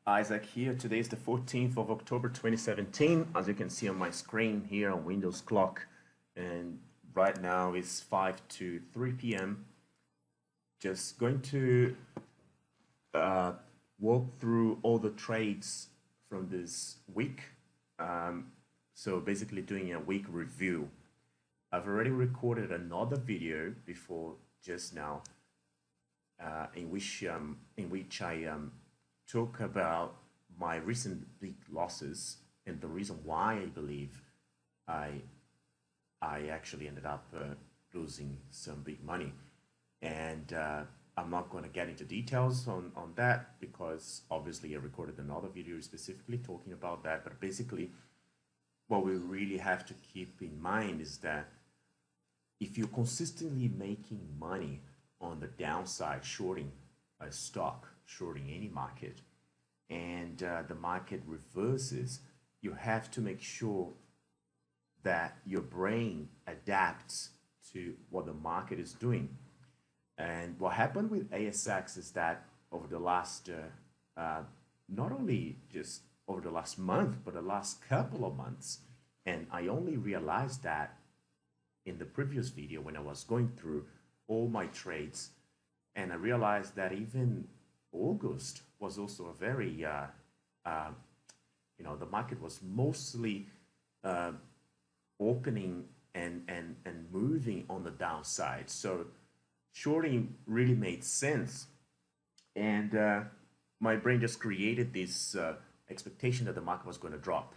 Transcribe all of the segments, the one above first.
Isaac here. Today is the 14th of October 2017. As you can see on my screen here on Windows clock, and right now it's 5 to 3 p.m. Just going to walk through all the trades from this week. So basically doing a week review. I've already recorded another video before just now in which I talk about my recent big losses and the reason why I believe I actually ended up losing some big money. And I'm not going to get into details on that because obviously I recorded another video specifically talking about that. But basically, what we really have to keep in mind is that if you're consistently making money on the downside, shorting a stock, shorting any market, and the market reverses, you have to make sure that your brain adapts to what the market is doing. And what happened with ASX is that over the last, not only just over the last month, but the last couple of months, and I only realized that in the previous video when I was going through all my trades, and I realized that even August was also a very, the market was mostly opening and moving on the downside. So shorting really made sense. And my brain just created this expectation that the market was going to drop.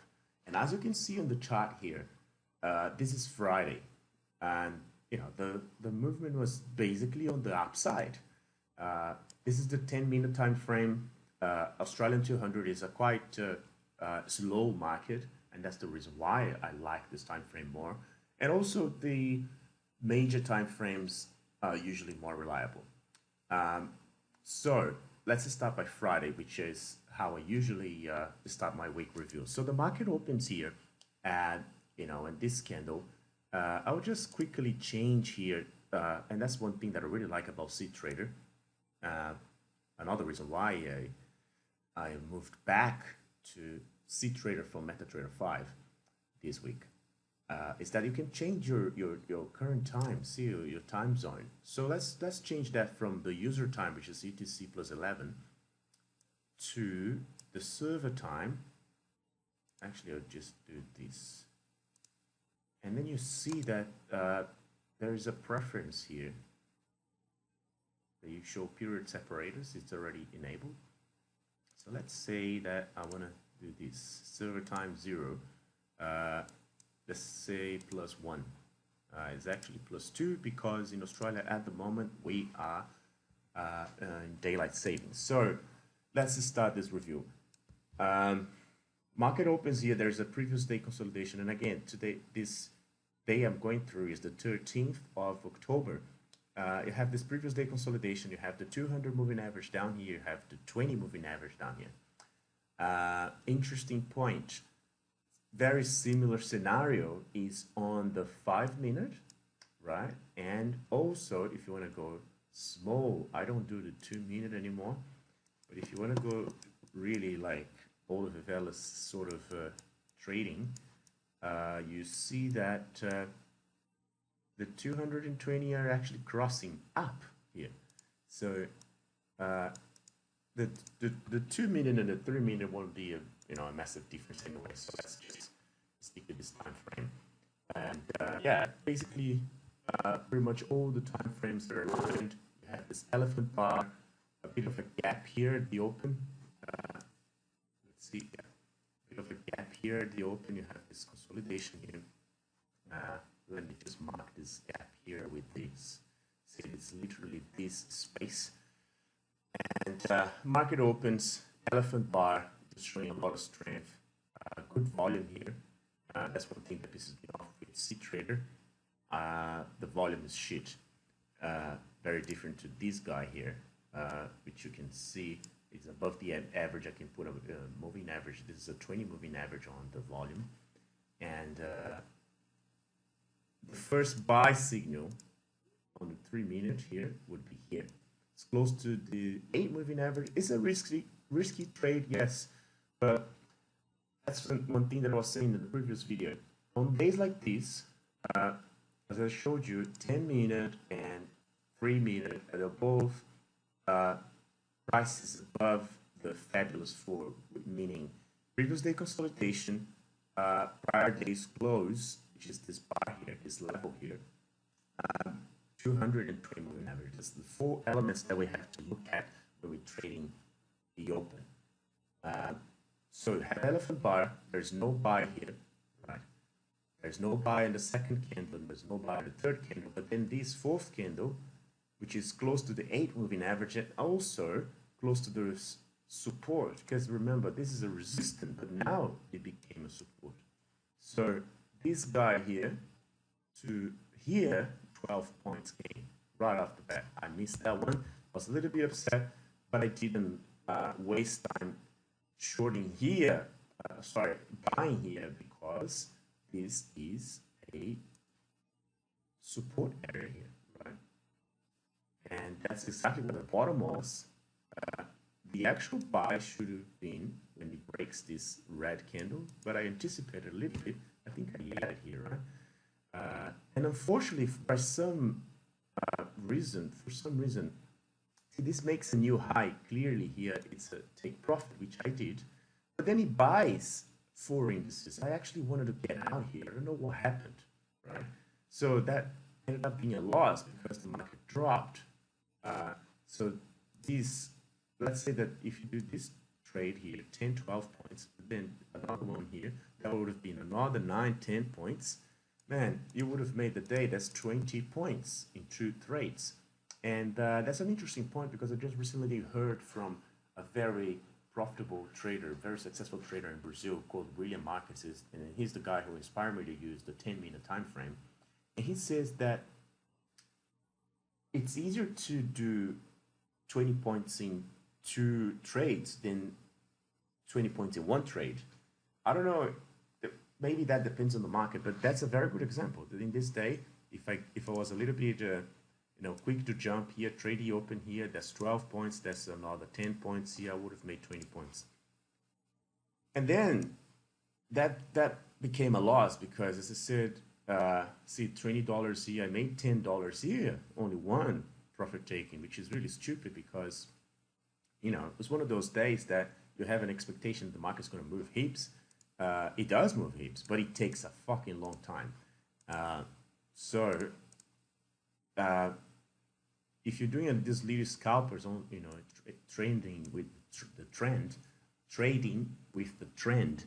And as you can see on the chart here, this is Friday. And the movement was basically on the upside. This is the 10-minute time frame. Australian 200 is a quite slow market, and that's the reason why I like this time frame more. And also the major time frames are usually more reliable. So let's start by Friday, which is how I usually start my week review. So the market opens here, and in this candle. I'll just quickly change here, and that's one thing that I really like about Ctrader. Another reason why I moved back to Ctrader from MetaTrader 5 this week is that you can change your current time, see your time zone. So let's change that from the user time, which is UTC plus 11, to the server time. Actually, I'll just do this. And then you see that there is a preference here. You show period separators, it's already enabled. So let's say that I want to do this server time 0. Let's say +1. It's actually +2 because in Australia at the moment we are in daylight savings. So let's start this review. Market opens here. There's a previous day consolidation, and again today, this day I'm going through is the 13th of October. You have this previous day consolidation. You have the 200 moving average down here. You have the 20 moving average down here. Interesting point. Very similar scenario is on the 5-minute, right? And also, if you want to go small, I don't do the 2-minute anymore. But if you want to go really like Oliver Vella's sort of trading, you see that the 220 are actually crossing up here. So the 2-minute and the 3-minute won't be a massive difference anyway. So let's just stick to this time frame. And yeah, basically pretty much all the time frames are aligned. You have this elephant bar, a bit of a gap here at the open. Let's see, yeah, a bit of a gap here at the open. You have this consolidation here. Let me just mark this gap here with this. See, it's literally this space. And market opens, elephant bar, just showing a lot of strength. Good volume here. That's one thing that pisses me off with Ctrader. The volume is shit. Very different to this guy here, which you can see is above the average. I can put a moving average. This is a 20 moving average on the volume. And the first buy signal on the 3-minute here would be here. It's close to the 8 moving average. It's a risky trade, yes, but that's one thing that I was saying in the previous video. On days like this, as I showed you, 10-minute and 3-minute are both prices above the fabulous 4, meaning previous day consolidation, prior day's close, which is this bar here, this level here, 220 moving average. That's the 4 elements that we have to look at when we're trading the open. So you have elephant bar, there's no buy here, right? There's no buy in the second candle, there's no buy in the third candle, but then this fourth candle, which is close to the 8 moving average and also close to the support, because remember, this is a resistance, but now it became a support. So this guy here to here, 12 points gain right off the bat. I missed that one, was a little bit upset, but I didn't waste time shorting here, buying here, because this is a support area here, right? And that's exactly what the bottom was. The actual buy should have been when it breaks this red candle, but I anticipated a little bit. I think I had it here, right? And unfortunately, for some reason, see, this makes a new high. Clearly here, it's a take profit, which I did. But then he buys 4 indices. I actually wanted to get out here. I don't know what happened, right? So that ended up being a loss because the market dropped. So these, let's say that if you do this trade here, 10, 12 points, then another one here, that would have been another 9, 10 points. Man, you would have made the day. That's 20 points in 2 trades. And that's an interesting point because I just recently heard from a very profitable trader, very successful trader in Brazil called William Marques, and he's the guy who inspired me to use the 10-minute time frame. And he says that it's easier to do 20 points in 2 trades than 20 points in 1 trade. I don't know, maybe that depends on the market, but that's a very good example. That in this day, if I was a little bit quick to jump here, trade the open here, that's 12 points, that's another 10 points here, I would have made 20 points. And then that became a loss because, as I said, see, $20 here, I made $10 here, only 1 profit taking, which is really stupid because, it was one of those days that you have an expectation the market's going to move heaps. It does move heaps, but it takes a fucking long time. If you're doing this little scalpers on, trading with the trend,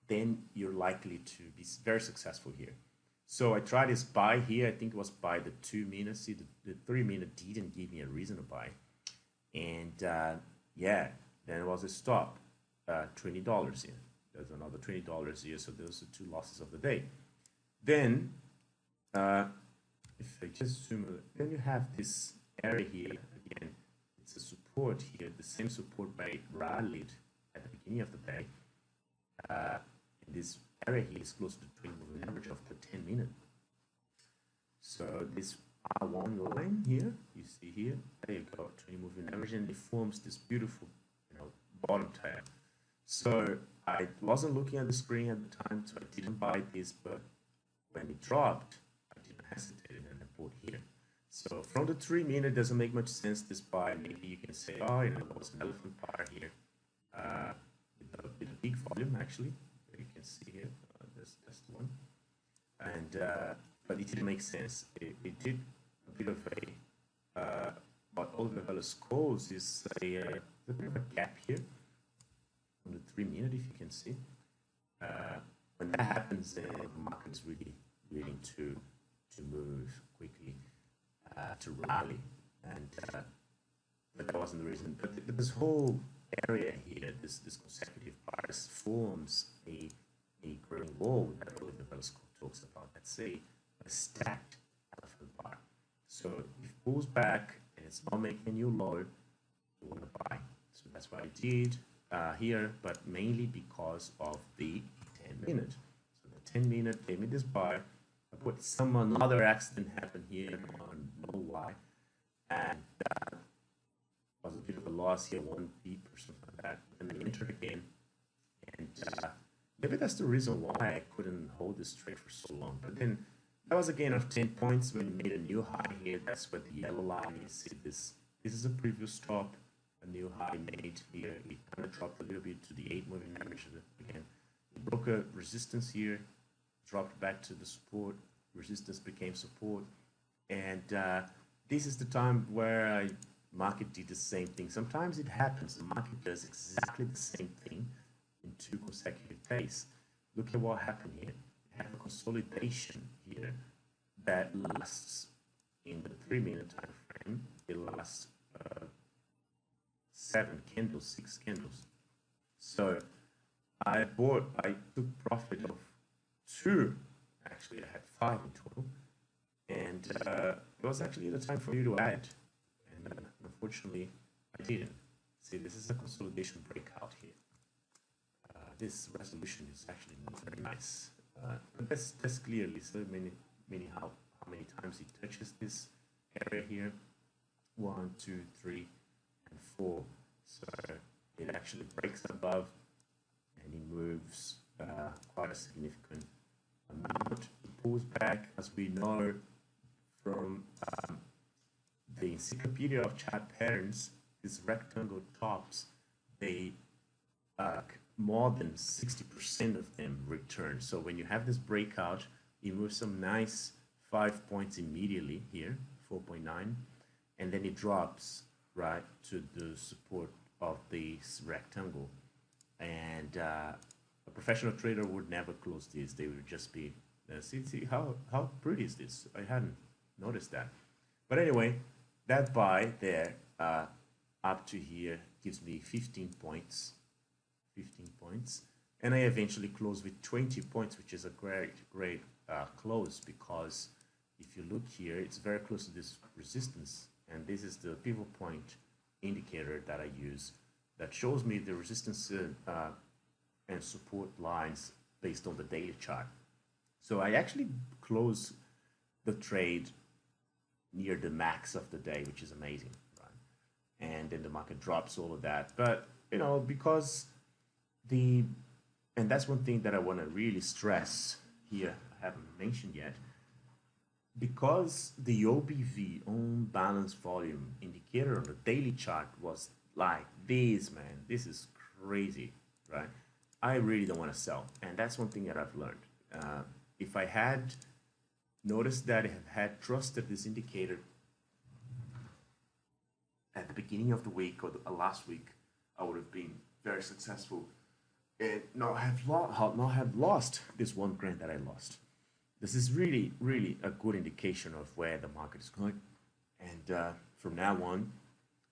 then you're likely to be very successful here. So I tried this buy here. I think it was by the 2 minutes. See, the 3 minute didn't give me a reason to buy. And yeah, then it was a stop, $20 here. There's another $20 here. So those are 2 losses of the day. Then, if I just zoom, then you have this area here. Again, it's a support here. The same support by rallied at the beginning of the day. This area here is close to the 20 moving average of the 10-minute. So this R1 line here, you see here, there you go, 20 moving average, and it forms this beautiful, bottom tail. So I wasn't looking at the screen at the time, so I didn't buy this, but when it dropped, I didn't hesitate and I bought here. So from the 3 minute, it doesn't make much sense this buy. Maybe you can say, oh, there was an elephant bar here with a big volume actually. You can see here, that's the one. And but it didn't make sense. It did a bit of a what Oliver Velez calls is a bit of a gap here on the 3 minute, if you can see. When that happens, the market is really willing to move quickly, to rally, and but that wasn't the reason. But this whole area here, this consecutive bars forms a growing wall that Oliver Velez talks about. That's a stacked elephant bar. So if it pulls back and it's not making a new low, you want to buy. So that's what I did here, but mainly because of the 10-minute. So the 10-minute gave me this buy. But another accident happened here. I don't know why, and was a bit of a loss here, 1 beep or something like that, and I entered again. And maybe that's the reason why I couldn't hold this trade for so long. But then that was a gain of 10 points when we made a new high here. That's what the yellow line is. See this? This is a previous stop, a new high made here. It kind of dropped a little bit to the 8 moving average again. It broke a resistance here, dropped back to the support. Resistance became support. And this is the time where market did the same thing. Sometimes it happens. The market does exactly the same thing in 2 consecutive days. Look at what happened here. We have a consolidation here that lasts in the 3-minute time frame. It lasts 7 candles, 6 candles. So I took profit of 2. Actually, I had 5 in total. And it was actually the time for you to add. And unfortunately, I didn't. See, this is a consolidation breakout here. This resolution is actually not very nice. But that's clearly so many how many times it touches this area here. 1, 2, 3, and 4. So it actually breaks above and it moves quite a significant amount. It pulls back, as we know from the Encyclopedia of Chart Patterns. These rectangle tops, they more than 60% of them return. So when you have this breakout, you move some nice 5 points immediately here, 4.9, and then it drops right to the support of this rectangle. And a professional trader would never close this. They would just be, see how pretty is this? I hadn't noticed that. But anyway, that buy there up to here gives me 15 points. 15 points, and I eventually close with 20 points, which is a great close, because if you look here, it's very close to this resistance, and this is the pivot point indicator that I use that shows me the resistance and support lines based on the daily chart. So I actually close the trade near the max of the day, which is amazing, right? And then the market drops all of that, but you know, because and that's one thing that I want to really stress here, I haven't mentioned yet, because the OBV, on balance volume indicator on the daily chart was like this, man, this is crazy, right? I really don't want to sell, and that's one thing that I've learned. If I had noticed that I had trusted this indicator at the beginning of the week or last week, I would have been very successful and not have lost this 1 grand that I lost. This is really a good indication of where the market is going. And from now on,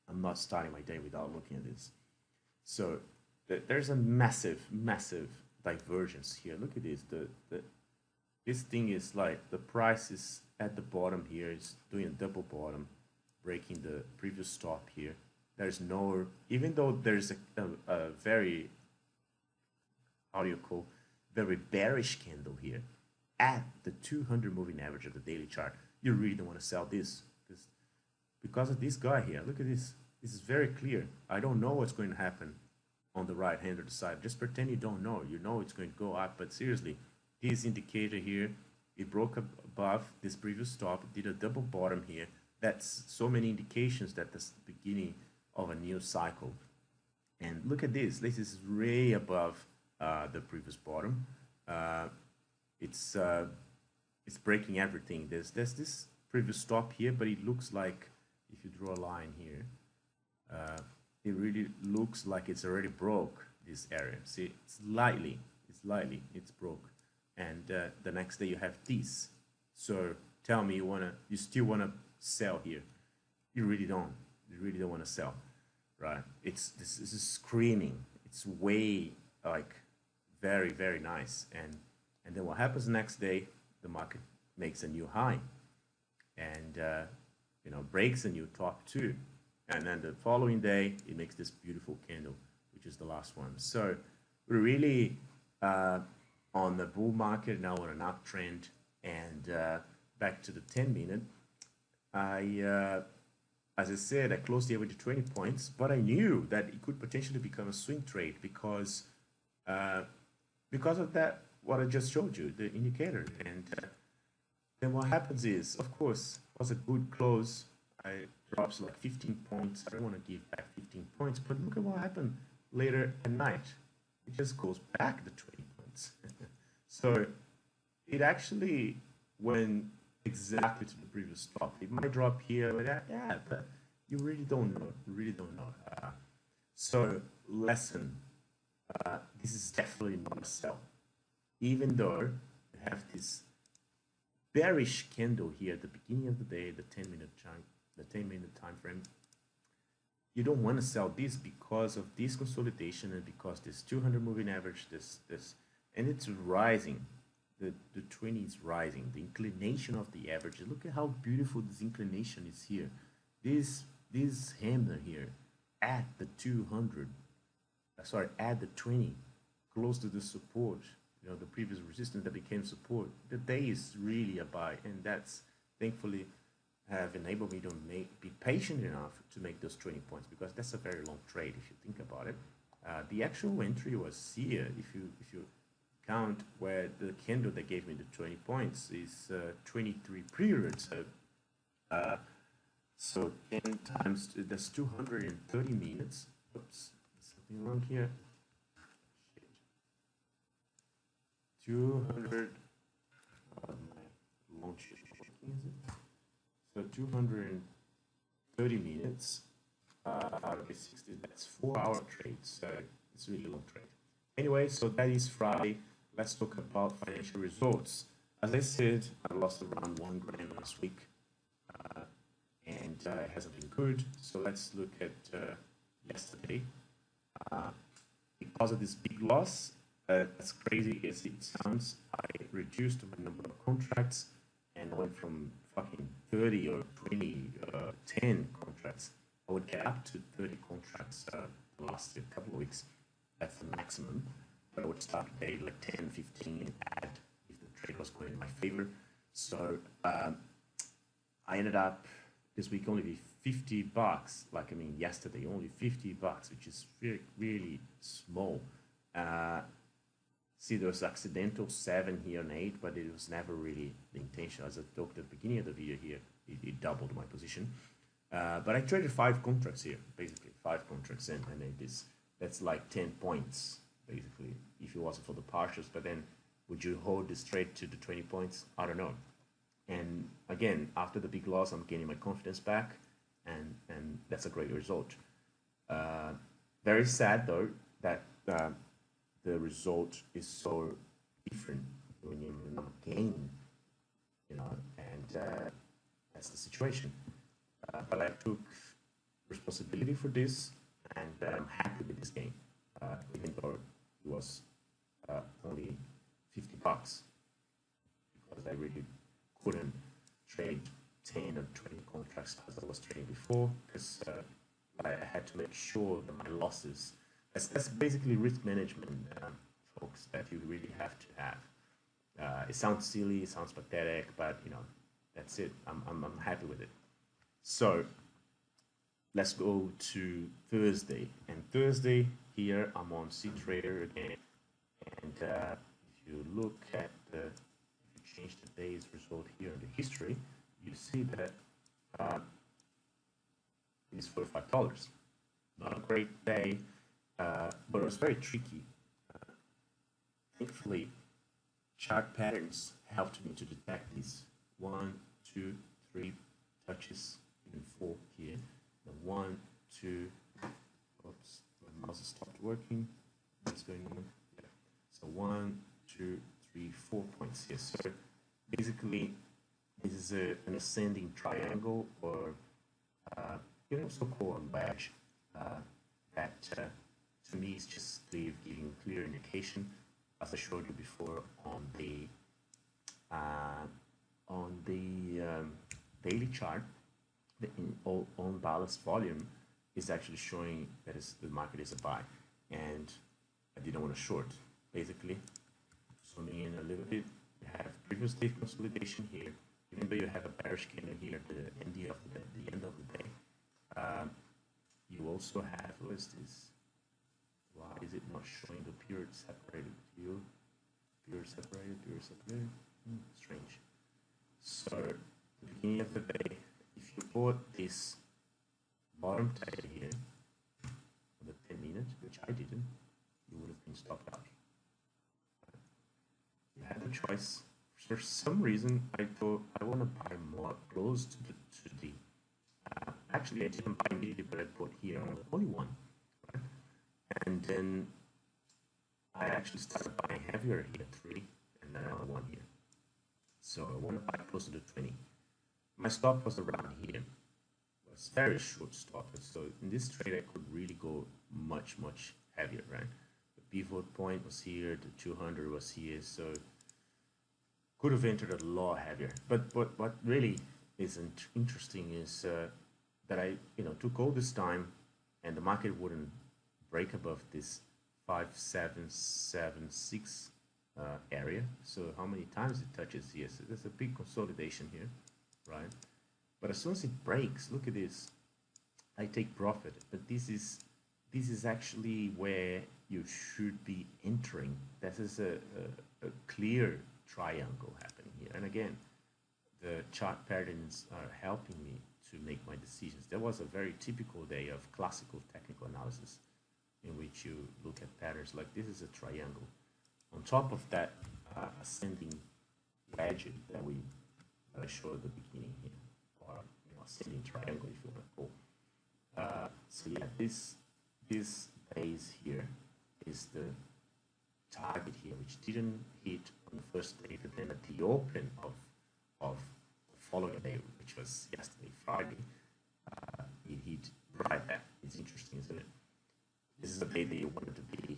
I'm not starting my day without looking at this. So there's a massive divergence here. Look at this. This thing is like the price is at the bottom here. It's doing a double bottom, breaking the previous stop here. There's no, even though there's a very, how do you call, very bearish candle here at the 200 moving average of the daily chart, you really don't want to sell this because of this guy here. Look at this. This is very clear. I don't know what's going to happen on the right hand side. Just pretend you don't know. You know it's going to go up, but seriously, this indicator here, it broke above this previous stop, it did a double bottom here. That's so many indications that this is the beginning of a new cycle. And look at this. This is way above the previous bottom. It's breaking everything. There's this previous stop here, but it looks like, if you draw a line here, it really looks like it's already broke this area. See, it's broke. And the next day you have this. So tell me you still wanna sell here? You really don't. You really don't want to sell, right? This is screaming. It's way like very nice. And then what happens the next day? The market makes a new high, and breaks a new top too. And then the following day, it makes this beautiful candle, which is the last one. So we're really on the bull market now, on an uptrend. And back to the 10-minute, as I said, I closed the average at 20 points, but I knew that it could potentially become a swing trade uh, because of that, what I just showed you, the indicator. And then what happens is, of course, it was a good close. I drops like 15 points. I don't want to give back 15 points, but look at what happened later at night. It just goes back the 20 points. So it actually went exactly to the previous stop. It might drop here, but yeah, but you really don't know. You really don't know. So lesson, this is definitely not a sell. Even though you have this bearish candle here at the beginning of the day, the 10-minute time frame, you don't want to sell this because of this consolidation and because this 200 moving average, and it's rising. The 20 is rising. The inclination of the average. Look at how beautiful this inclination is here. This hammer here at the 200, sorry, at the 20, close to the support, the previous resistance that became support. The day is really a buy, and that's thankfully have enabled me to be patient enough to make those 20 points, because that's a very long trade if you think about it. The actual entry was here. If you count where the candle that gave me the 20 points is 23 periods. So 10 times, that's 230 minutes. Oops, something wrong here. 200, launch, is it? So 230 minutes out of 60, that's 4-hour trade. So it's really long trade. Anyway, so that is Friday. Let's talk about financial results. As I said, I lost around 1 gram last week, and it hasn't been good. So let's look at yesterday. Because of this big loss, as crazy as it sounds, I reduced my number of contracts and went from fucking 30 or 20, 10 contracts. I would get up to 30 contracts the last couple of weeks. That's the maximum. But I would start today like 10, 15 and add if the trade was going in my favor. So I ended up this week only with $50. Like, I mean, yesterday only $50, which is really small. See, there was accidental 7 here and 8, but it was never really the intention. As I talked at the beginning of the video here, it doubled my position. But I traded 5 contracts here, basically 5 contracts, and that's like 10 points, basically, if it wasn't for the partials. But then, would you hold this trade to the 20 points? I don't know. And again, after the big loss, I'm gaining my confidence back, and that's a great result. Very sad though that the result is so different when you're not gaining, and that's the situation. But I took responsibility for this, and I'm happy with this game, even though it was only $50, because I really couldn't trade 10 or 20 contracts as I was trading before, because I had to make sure that my losses, that's basically risk management, folks, that you really have to have. It sounds silly, it sounds pathetic, but that's it. I'm happy with it. So let's go to Thursday. And Thursday here I'm on Ctrader again. And if you look at if you change the day's result here in the history, you see that it is $45. Not a great day, but it was very tricky. Thankfully, chart patterns helped me to detect these 1, 2, 3 touches, even 4 here. The 1, 2, oops, my mouse stopped working. What's going on? Yeah. So 1, 2, 3, 4 points here. So basically, this is an ascending triangle, or you can also call a wedge. That to me is just giving clear indication, as I showed you before on the daily chart. The on balance volume is actually showing that the market is a buy, and I didn't want to short. Basically, zooming in a little bit, you have previous day consolidation here. Even though you have a bearish candle here at the end of the day, You also have, what is this? Why is it not showing the period separated view? Period separated, period separated. Strange. So, at the beginning of the day, if you put this bottom tag here for the 10 minutes, which I didn't, you would have been stopped out. You had the choice. For some reason, I thought I want to buy more close to the actually, I didn't buy immediately, but I put here only one, right? And then I actually started buying heavier here, 3, and then another one here. So I want to buy close to the 20. My stop was around here. It was very short stop. So in this trade, I could really go much, much heavier, right? The pivot point was here, the 200 was here, so could have entered a lot heavier. But what really isn't interesting is that I took all this time and the market wouldn't break above this 5776 area. So how many times it touches here? So there's a big consolidation here, right? But as soon as it breaks, look at this. I take profit, but this is actually where you should be entering. This is a clear triangle happening here. And again, the chart patterns are helping me to make my decisions. There was a very typical day of classical technical analysis in which you look at patterns like this is a triangle. On top of that ascending wedge that I showed at the beginning here, or ascending triangle if you want to call. So yeah, this base here is the target here, which didn't hit on the first day, but then at the open of the following day, which was yesterday, Friday, it hit right there. It's interesting, isn't it? This is the day that you wanted to be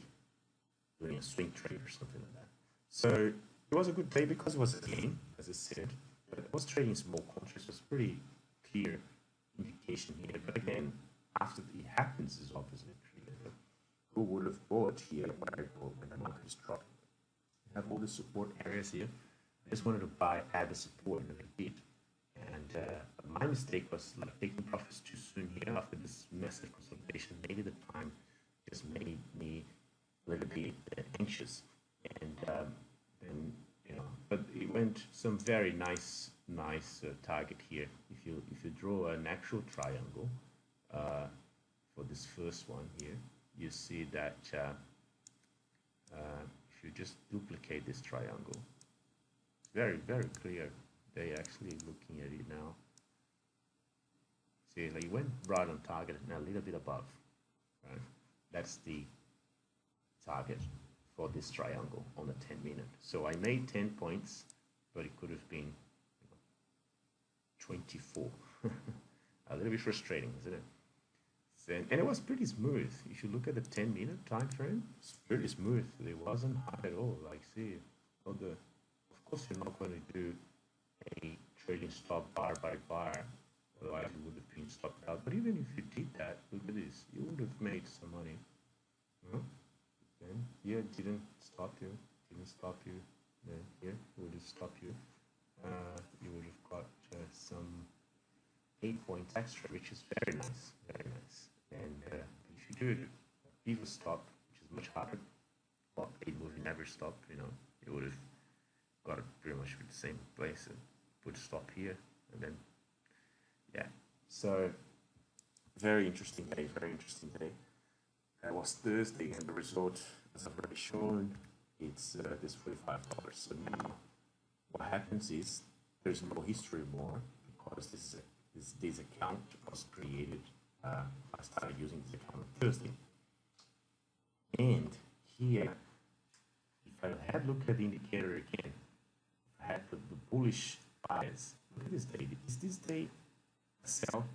doing a swing trade or something like that. So it was a good day because it was a gain, as I said, but I was trading small contracts. It was pretty clear indication here. But again, after it happens is obviously clear. Who would have bought here when I bought when the market is dropping? You have all the support areas here. I just wanted to add the support and I did. And my mistake was like taking profits too soon here after this massive consolidation. Maybe the time just made me a little bit anxious. And then but it went some very nice target here. If you draw an actual triangle for this first one here, you see that if you just duplicate this triangle, very clear. They actually looking at it now. See, like it went right on target and a little bit above. Right, that's the target for this triangle on the 10-minute. So I made 10 points, but it could have been 24. A little bit frustrating, isn't it? And it was pretty smooth. If you look at the 10-minute time frame, it's pretty smooth. It wasn't hard at all. Like, see, of course, you're not going to do a trading stop bar by bar, otherwise you would have been stopped out. But even if you did that, look at this, you would have made some money. Then here it didn't stop you, then here it would have stopped you. You would have got some 8 points extra, which is very nice. And if you do a pivot stop, which is much harder, or a moving average stop, you would have got it pretty much with the same place and put stop here, and then yeah. So very interesting day. That was Thursday, and the result, as I've already shown, it's this $45. So now what happens is there's no history more because this account was created. I started using this account on Thursday, and here, if I had looked at the indicator again, I had the bullish bias. Look at this day. Is this day a sell?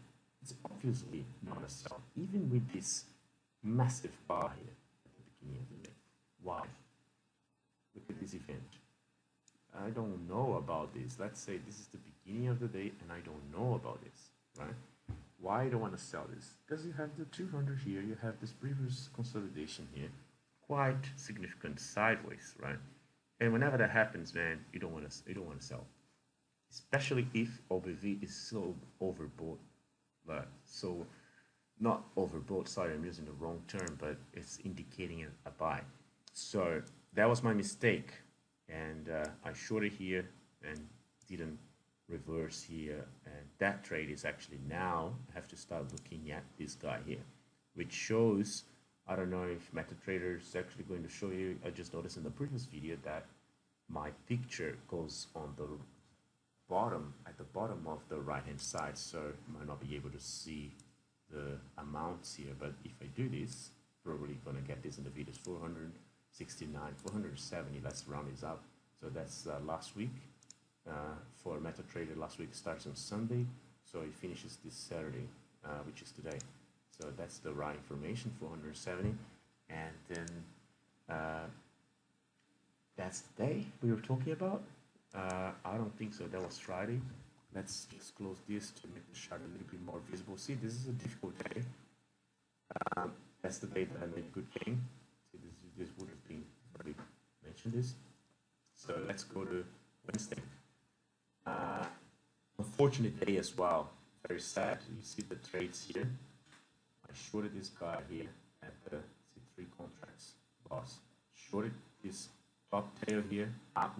It's obviously not a sell, even with this massive bar here at the beginning of the day. Why? Look at this event. I don't know about this. Let's say this is the beginning of the day and I don't know about this, right? Why I don't want to sell this? Because you have the 200 here, you have this previous consolidation here, quite significant sideways, right? And whenever that happens, man, you don't want to sell, especially if OBV is so overbought. But so not overbought, sorry, I'm using the wrong term, but it's indicating a buy. So that was my mistake, and I shorted here and didn't reverse here, and that trade is actually now I have to start looking at this guy here, which shows, I don't know if MetaTrader is actually going to show you. I just noticed in the previous video that my picture goes on the bottom, at the bottom of the right hand side, so you might not be able to see the amounts here, but if I do this, probably gonna get this in the videos. 469, 470, let's round this up. So that's last week for MetaTrader. Last week starts on Sunday, so it finishes this Saturday, which is today. So that's the right information, 470, and then that's the day we were talking about. I don't think so. That was Friday. Let's just close this to make the chart a little bit more visible. See, this is a difficult day. That's the day that I made good gain. See, this would have been already mentioned this. So let's go to Wednesday. Unfortunate day as well. Very sad. You see the trades here. I shorted this guy here at the C3 contracts loss. Shorted this top tail here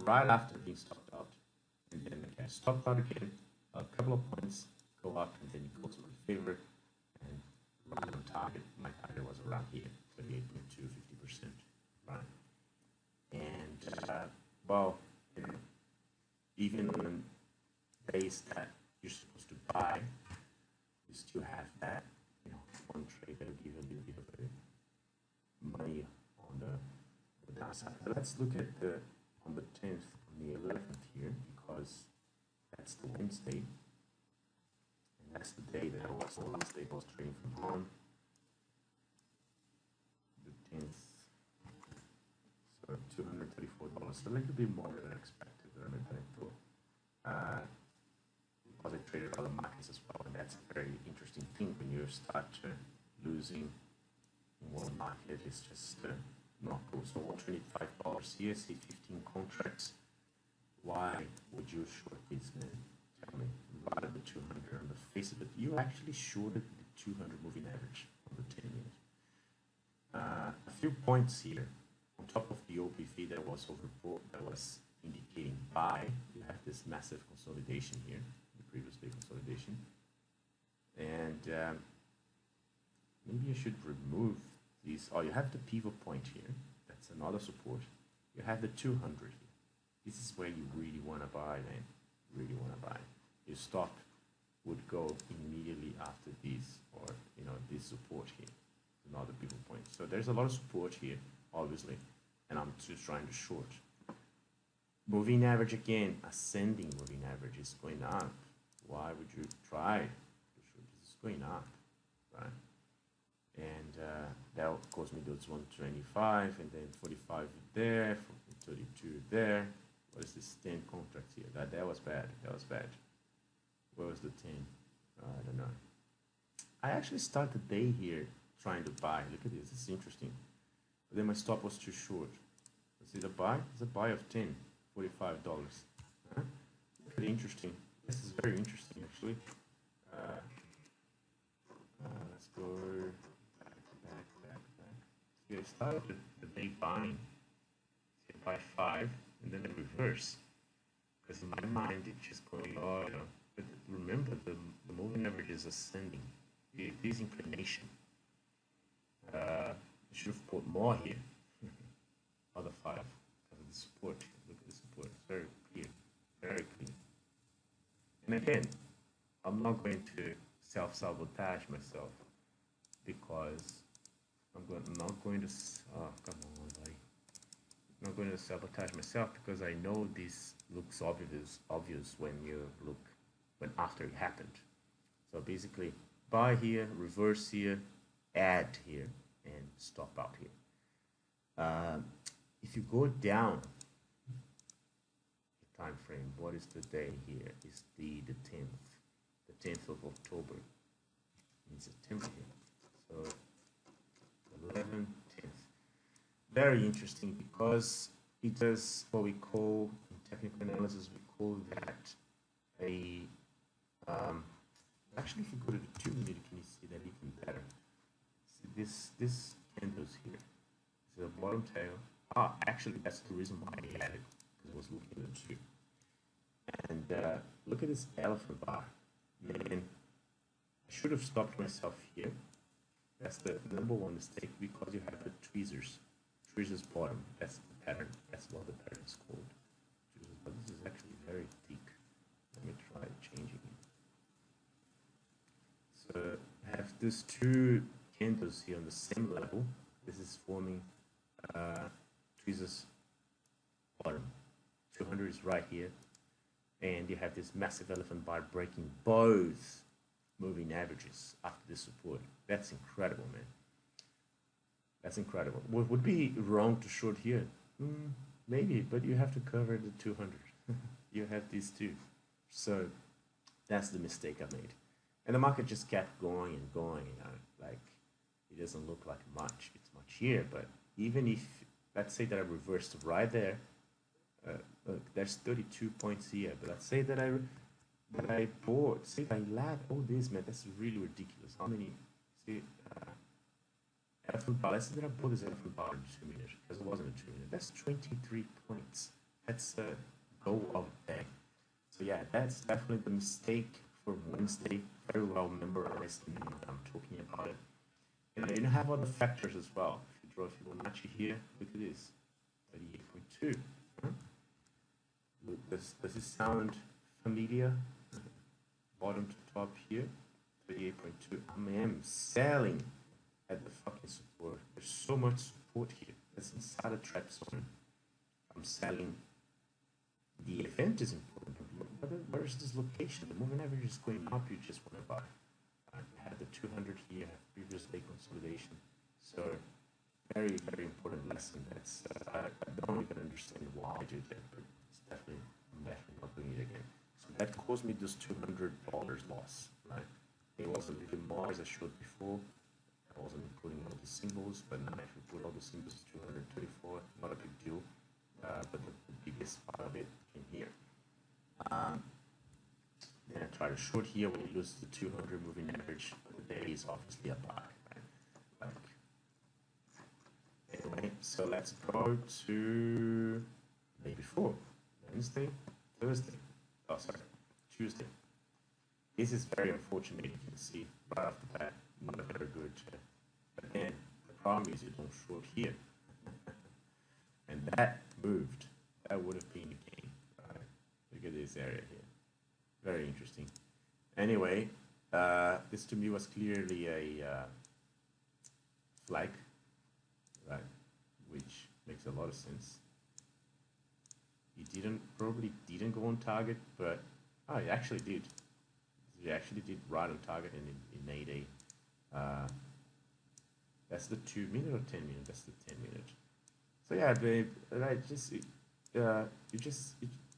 right after being stopped out, and then again stopped out again, a couple of points go up, and then it goes to my favor, and right on target. My target was around here, 38.2, 50%, right? And well, you know, even on days that you're supposed to buy, you still have that, you know, one trade that will give you a little bit of money on the downside. But let's look at the on the 10th, on the 11th here, because that's the Wednesday, and that's the day that I was the last day I was trading from home. The 10th, so $234, so a little bit more than I expected, than I thought. Because I traded other markets as well, and that's a very interesting thing when you start losing in one market. It's just not cool. So $125 here, see 15 contracts. Why would you short this, man? Tell me. Right at the 200 on the face of it, you actually shorted the 200 moving average on the 10 minutes. A few points here. On top of the OPV that was overbought, that was indicating buy, you have this massive consolidation here, the previous day consolidation. And maybe you should remove these. Oh, you have the pivot point here. That's another support. You have the 200 here. This is where you really want to buy, man. Really want to buy. Your stop would go immediately after this, or you know, this support here. Another pivot point. So there's a lot of support here, obviously, and I'm just trying to short. Moving average again, ascending moving average is going up. Why would you try to short? This is going up, right? And that cost me those 125, and then 45 there, 32 there. What is this 10 contracts here? That was bad. That was bad. Where was the 10? I don't know. I actually start the day here trying to buy. Look at this. It's interesting. But then my stop was too short. See the buy? It's a buy of 10, $45. Huh? Pretty interesting. This is very interesting, actually. Let's go back. See, I started the day buying. See, buy 5, and then the reverse. Because in my mind, it's just going, oh, you know. But remember, the moving average is ascending. It is inclination. I should have put more here. Other 5. Because of the support. Look at the support. It's very clear. Very clear. And again, I'm not going to self-sabotage myself, because I'm not going to, oh, come on, buddy. I'm not going to sabotage myself, because I know this looks obvious when you look, when after it happened. So basically, buy here, reverse here, add here, and stop out here. If you go down the time frame, what is the day here? It's the 10th of October. In September here. So 11th, 10th. Very interesting, because it does what we call, in technical analysis, we call that a Actually, if you go to the 2 minute, can you see that even better? See this candles here. It's the bottom tail. Ah, actually, that's the reason why I had it, because I was looking at the 2. And look at this elephant bar. Man, I should have stopped myself here. That's the number one mistake, because you have the tweezers. Tweezers bottom. That's the pattern. That's what the pattern is called. Tweezers, but this is actually very thick. Let me try changing it. So I have these 2 candles here on the same level. This is forming tweezers bottom. 200 is right here. And you have this massive elephant bar breaking both moving averages after this support. That's incredible, man. That's incredible. Would be wrong to short here? Maybe, but you have to cover the 200. You have these 2. So that's the mistake I made. And the market just kept going and going. Like, it doesn't look like much. It's much here, but even if, let's say that I reversed right there, look, there's 32 points here, but let's say that I bought, say that I lagged all this, man, that's really ridiculous. How many, see, elephant bar, let's say that I bought this elephant bar in 2 minutes, because it wasn't a 2 minute, that's 23 points. That's a goal of the day. So yeah, that's definitely the mistake for Wednesday. Very well memorized, and I'm talking about it. And you have other factors as well. If you draw Fibonacci here, look at this, 38.2. Does this sound familiar? Bottom to top here, 38.2. I am selling at the fucking support. There's so much support here. That's inside a trap zone. I'm selling. The event is important. Where's this location? The moving average is going up. You just want to buy. I had the 200 here, previous day consolidation. So very, very important lesson. That's I don't even understand why I did that, but it's definitely, I'm definitely not doing it again. So that caused me this $200 loss, right? It was a little more, as I showed before. I wasn't putting all the symbols, but now if you put all the symbols, 234, not a big deal. But the biggest part of it came here. Then I try to short here. When you lose the 200 moving average, the day is obviously a buy, right? Like, anyway, so let's go to the day before. Wednesday, Thursday. Oh, sorry, Tuesday. This is very unfortunate. You can see right off the bat, not a very good. But then the problem is you don't short here. And that moved. That would have been a game. Right? Look at this area here. Very interesting. Anyway, this to me was clearly a flag, right? Which makes a lot of sense. He probably didn't go on target, but it actually did. It actually did right on target, and it made a. That's the 2 minute or 10 minute. That's the 10 minute. So yeah, babe, right?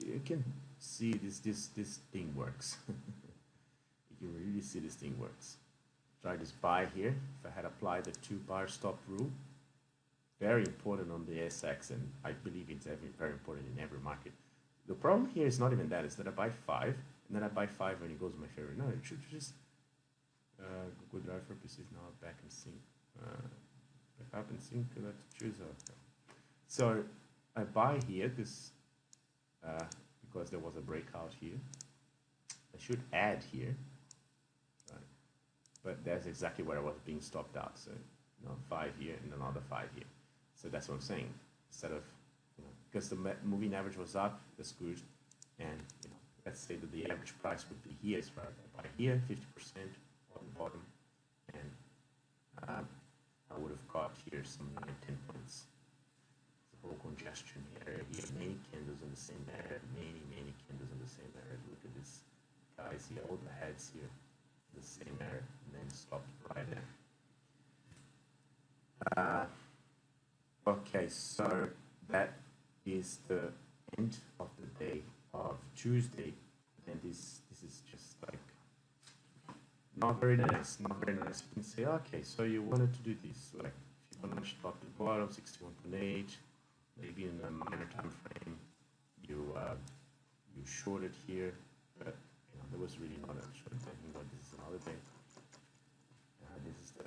You can see this thing works. You can really see this thing works. Try this buy here. If I had applied the 2-bar stop rule, very important on the SX, and I believe it's very important in every market. The problem here is not even that; it's that I buy 5, and then I buy 5 when it goes my favorite. No, it should just Google Drive purposes now back in sync. Back up in sync. Let's choose a. So I buy here this because there was a breakout here. I should add here, right? But that's exactly where I was being stopped out. So 5 here and another 5 here. So that's what I'm saying. Instead of because the moving average was up, that's good, and let's say that the average price would be here. So I buy here 50% on the bottom, and I would have got here something like 10 points. Whole congestion area here, many candles in the same area, many candles in the same area. Look at this, guys here, all the heads here, the same area, and then stopped right there. Okay, so that is the end of the day of Tuesday, and this is just like not very nice, not very nice. You can say, okay, so you wanted to do this, like if you want to stop the bottom, 61.8. Maybe in a minor time frame, you shorted here, but there was really not a short day. You know, this is another day. This is the,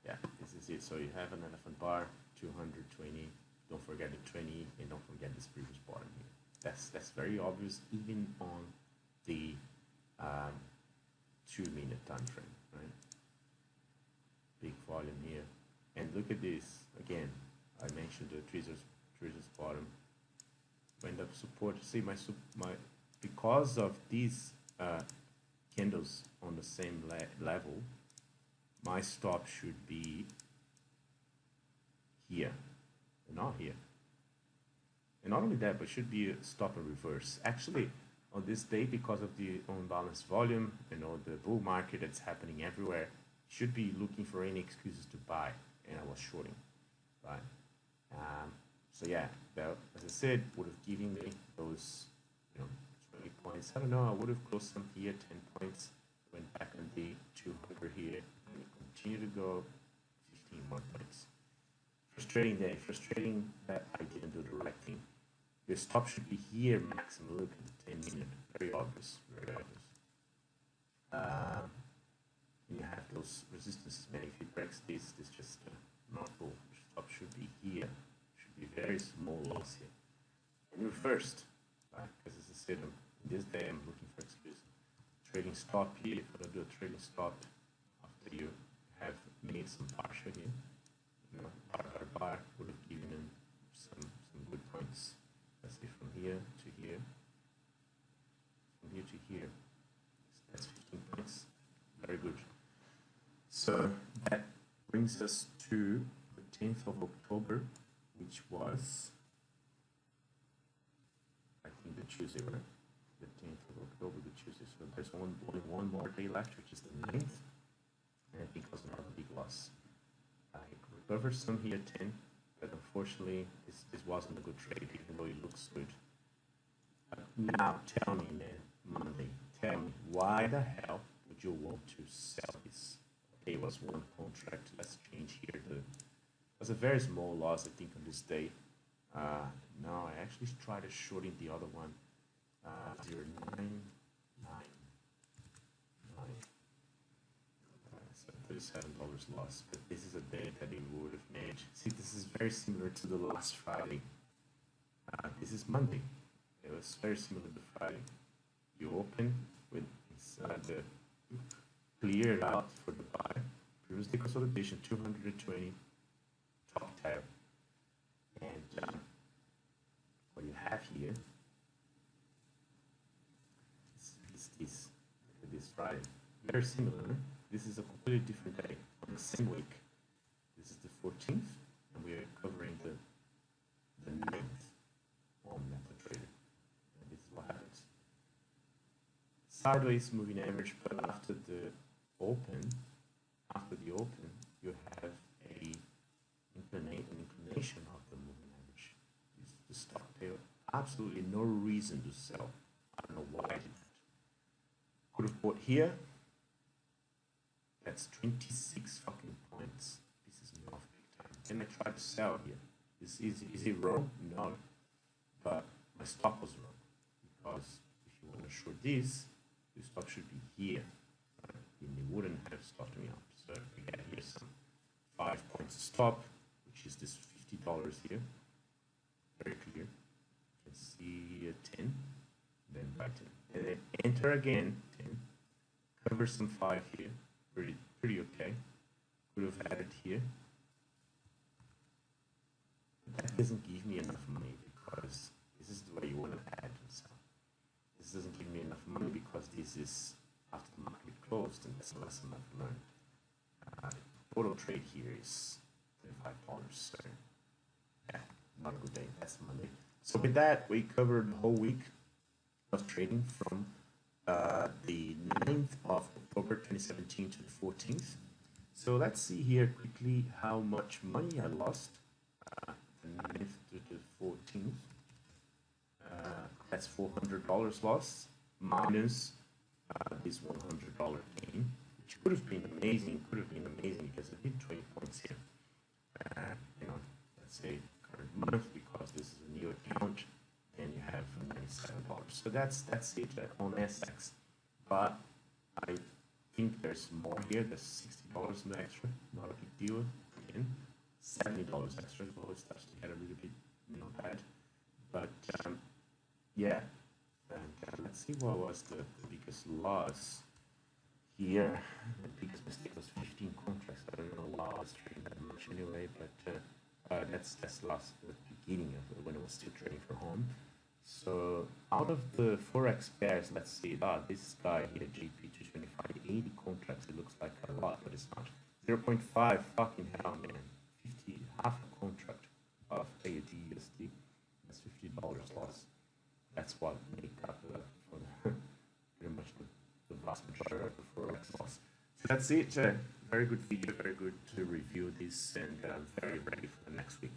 yeah, this is it. So you have an elephant bar, 220. Don't forget the 20, and don't forget this previous bottom here. That's very obvious, even on the 2-minute time frame, right? Big volume here, and look at this again. I mentioned the Trader's bottom. When the support, see my because of these candles on the same level, my stop should be here, and not here. And not only that, but should be a stop and reverse. Actually, on this day, because of the unbalanced volume, you know, the bull market that's happening everywhere, should be looking for any excuses to buy, and I was shorting, right? So yeah, that, as I said, would have given me those, you know, 20 points. I don't know, I would have closed some here, 10 points, went back on the 200 here, and continue to go 15 more points. Frustrating day, frustrating that I didn't do the right thing. Your stop should be here maximum. Look at the 10-minute, very obvious, very obvious. You have those resistances, man. If it breaks this just not cool. Your stop should be here. Should be very small loss here. And reversed, right? Because as I said, this day I'm looking for excuse. Trading stop here. If I don't do a trading stop after you have made some partial here, you know, bar would have given them some good points. Let's see, from here to here, from here to here. That's 15 points. Very good. So that brings us to the 10th of October, which was, I think, the Tuesday, right? The 10th of October, the Tuesday. So there's only one more day left, which is the 9th. And I think it was another big loss. I recovered some here, 10, but unfortunately, this wasn't a good trade, even though it looks good. Now, tell me, man, Monday, tell me, why the hell would you want to sell this? Okay, it was one contract. Let's change here. It was a very small loss, I think, on this day. No, I actually tried to shorting the other one. 0.999. So $37 loss, but this is a day that it would have made. See, this is very similar to the last Friday. This is Monday. It was very similar to Friday. You open with the cleared out for the buy. Previous day consolidation 220 top tab, and what you have here is this Friday. Very similar. This is a completely different day on the same week. This is the 14th, and we are covering the 9th on MT5. And this is what happens. Sideways moving average, but after the open, you have a inclination of the moving average. The stock there, absolutely no reason to sell. I don't know why I did that. Could have bought here. That's 26 fucking points. This is not big time. And I tried to sell here. Is it wrong? No. But my stop was wrong. Because if you want to short this, your stop should be here. Right? And it wouldn't have stopped me up. So we get here some 5 points to stop, which is this $50 here. Very clear. You can see a 10, then buy 10. And then enter again, 10. Cover some 5 here. Pretty okay. Could have added here. But that doesn't give me enough money because this is the way you want to add and sell. This doesn't give me enough money because this is after the market closed, and that's a lesson I've learned. Total trade here is $35. So yeah, not a good day. That's Monday. So with that, we covered the whole week of trading from the 9th of October 2017 to the 14th. So let's see here quickly how much money I lost. The 9th to the 14th. That's $400 lost minus this $100 gain, which could have been amazing. Because I did 20 points here. You know, let's say current month, because this is a new account, and you have $97. So that's it on SX. But I think there's more here. There's $60 no extra, not a big deal. Again, $70 extra is always starts to get a little bit, bad. But yeah, and let's see what was the biggest loss here. The biggest mistake was 15 contracts. I don't know why I was trading that much anyway, but that's lost at the beginning of it when it was still trading for home. So out of the forex pairs, let's see, this guy here, GP225, 80 contracts. It looks like a lot, but it's not. 0.5 fucking hell, man. 50, half a contract of AUD USD. That's $50 loss. That's what made up for the, pretty much the vast majority of the forex loss. So that's it. Very good video, very good to review this, and very ready for the next week.